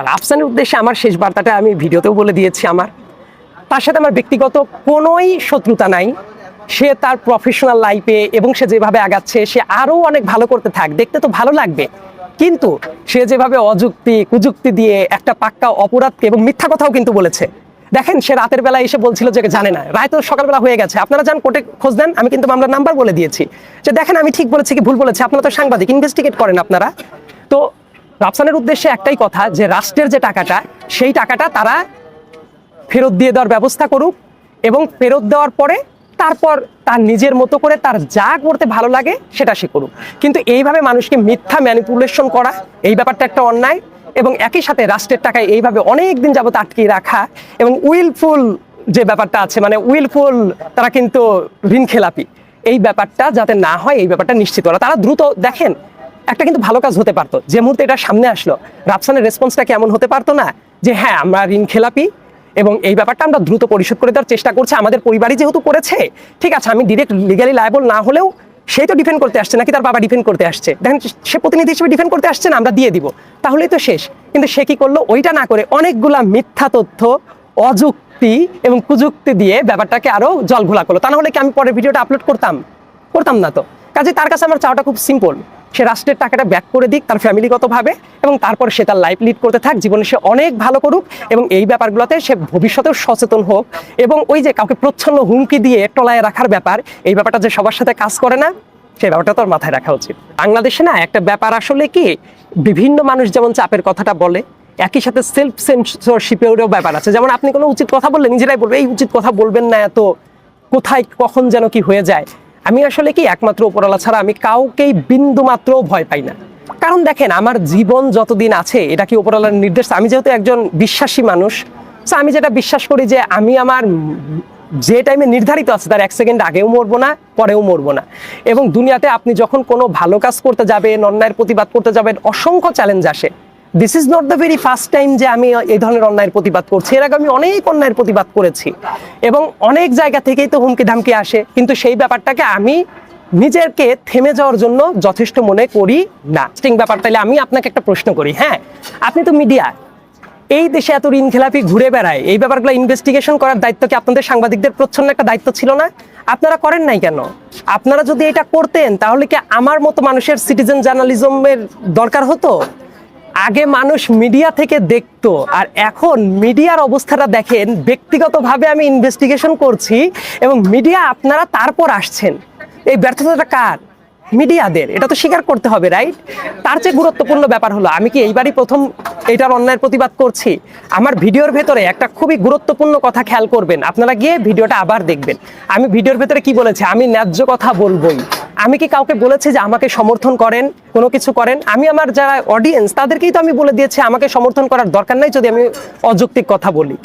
রাফসানের উদ্দেশ্যে আমার শেষ বার্তাটা আমি ভিডিওতেও বলে দিয়েছি। তার সাথে আমার ব্যক্তিগত কোনোই শত্রুতা নাই। সে তার প্রফেশনাল লাইফে এবং সে যেভাবে আগাচ্ছে সে আরও অনেক ভালো করতে থাক, দেখতে তো ভালো লাগবে। কিন্তু সে যেভাবে অযুক্তি কুযুক্তি দিয়ে একটা পাক্কা অপরাধকে এবং মিথ্যা কথাও কিন্তু বলেছে। দেখেন, সে রাতের বেলা এসে বলছিল যে জানে না, রায় তো সকালবেলা হয়ে গেছে, আপনারা যান কোর্টে খোঁজ দেন, আমি কিন্তু মামলার নাম্বার বলে দিয়েছি যে দেখেন আমি ঠিক বলেছি কি ভুল বলেছি, আপনারা তো সাংবাদিক, ইনভেস্টিগেট করেন আপনারা। তো রাফসানের উদ্দেশ্যে একটাই কথা যে রাষ্ট্রের যে টাকাটা সেই টাকাটা তারা ফেরত দিয়ে দেওয়ার ব্যবস্থা করুক এবং ফেরত দেওয়ার পরে তারপর তার নিজের মতো করে তার যা করতে ভালো লাগে সেটা সে করুক। কিন্তু এইভাবে মানুষকে মিথ্যা ম্যানিপুলেশন করা, এই ব্যাপারটা একটা অন্যায়। এবং একই সাথে রাষ্ট্রের টাকায় এইভাবে অনেক দিন যাবত আটকিয়ে রাখা এবং উইলফুল যে ব্যাপারটা আছে, মানে উইলফুল তারা কিন্তু ঋণ খেলাপি, এই ব্যাপারটা যাতে না হয় এই ব্যাপারটা নিশ্চিত করা। তারা দ্রুত দেখেন একটা কিন্তু ভালো কাজ হতে পারতো, যে মুহূর্তে এটা সামনে আসলো রাফসানের রেসপন্সটা কেমন হতে পারতো না যে হ্যাঁ আমরা ঋণ খেলাপি এবং এই ব্যাপারটা আমরা দ্রুত পরিশোধ করে দেওয়ার চেষ্টা করছি, আমাদের পরিবারই যেহেতু করেছে ঠিক আছে, আমি ডিরেক্ট লিগালি লায়াবল না হলেও সেই তো ডিফেন্ড করতে আসছে, নাকি তার বাবা ডিফেন্ড করতে আসছে, দেখেন সে প্রতিনিধি হিসেবে ডিফেন্ড করতে আসছে না, আমরা দিয়ে দিব, তাহলেই তো শেষ। কিন্তু সে কি করলো, ওইটা না করে অনেকগুলা মিথ্যা তথ্য, অযুক্তি এবং কুযুক্তি দিয়ে ব্যাপারটাকে আরো জল ঘোলা করলো। তা না হলে কি আমি পরের ভিডিওটা আপলোড করতাম না। তো কাজে তার কাছে আমার চাওয়াটা খুব সিম্পল, সে রাষ্ট্রের টাকাটা ব্যাক করে দিক তার ফ্যামিলিগতভাবে এবং তারপর সে তার লাইফ লিড করতে থাক, জীবনে সে অনেক ভালো করুক এবং এই ব্যাপারগুলোতে সে ভবিষ্যতেও সচেতন হোক। এবং ওই যে কাউকে প্রচ্ছন্ন হুমকি দিয়ে টলায় রাখার ব্যাপার, এই ব্যাপারটা যে সবার সাথে কাজ করে না সেই ব্যাপারটা তোর মাথায় রাখা উচিত। বাংলাদেশে না একটা ব্যাপার আসলে কি, বিভিন্ন মানুষ যেমন চাপের কথাটা বলে, একই সাথে সেলফ সেন্সরশিপেরও ব্যাপার আছে। যেমন আপনি কোনো উচিত কথা বললে নিজেরাই বলবে এই উচিত কথা বলবেন না, এত কোথায় কখন যেন কি হয়ে যায়। আমি আসলে কি একমাত্র উপরওয়ালা ছাড়া আমি কাউকেই বিন্দু মাত্র ভয় পাই না। কারণ দেখেন আমার জীবন যতদিন আছে এটা কি উপরওয়ালার নির্দেশ। আমি যেহেতু একজন বিশ্বাসী মানুষ, তো আমি যেটা বিশ্বাস করি যে আমি আমার যে টাইমে নির্ধারিত আছে তার 1 সেকেন্ড আগেও মরবো না, পরেও মরবো না। এবং দুনিয়াতে আপনি যখন কোনো ভালো কাজ করতে যাবেন, অন্যায়ের প্রতিবাদ করতে যাবেন, অসংখ্য চ্যালেঞ্জ আসে। This is not the very first time যে আমি এই ধরনের অন্যায়ের প্রতিবাদ করছি, এর আগে আমি অনেক অন্যায়ের প্রতিবাদ করেছি এবং অনেক জায়গা থেকেই তো হুমকি ধামকি আসে। কিন্তু সেই ব্যাপারটাকে আমি নিজেকে থেমে যাওয়ার জন্য যথেষ্ট মনে করি না। ব্যাপার তাহলে আমি আপনাকে একটা প্রশ্ন করি, হ্যাঁ আপনি তো মিডিয়া, এই দেশে এত ঋণ খেলাপি ঘুরে বেড়ায়, এই ব্যাপারগুলো ইনভেস্টিগেশন করার দায়িত্ব কি আপনাদের সাংবাদিকদের প্রচ্ছন্ন একটা দায়িত্ব ছিল না? আপনারা করেন নাই কেন? আপনারা যদি এটা করতেন তাহলে কি আমার মতো মানুষের সিটিজেন জার্নালিজমের দরকার হতো? আগে মানুষ মিডিয়া থেকে দেখতো, আর এখন মিডিয়ার অবস্থাটা দেখেন। ব্যক্তিগতভাবে আমি ইনভেস্টিগেশন করছি এবং মিডিয়া আপনারা তারপর আসছেন। এই ব্যর্থতাটা কার? মিডিয়াদের। এটা তো স্বীকার করতে হবে, রাইট? তার চেয়ে গুরুত্বপূর্ণ ব্যাপার হলো আমি কি এইবারই প্রথম এটার অন্যায়ের প্রতিবাদ করছি? আমার ভিডিওর ভেতরে একটা খুবই গুরুত্বপূর্ণ কথা খেয়াল করবেন, আপনারা গিয়ে ভিডিওটা আবার দেখবেন। আমি ভিডিওর ভেতরে কি বলেছি, আমি ন্যায্য কথা বলবোই। আমি কি কাউকে বলেছি যে আমাকে সমর্থন করেন, কোনো কিছু করেন? আমি আমার যারা অডিয়েন্স তাদেরকেই তো আমি বলে দিয়েছি আমাকে সমর্থন করার দরকার নাই যদি আমি অযৌক্তিক কথা বলি।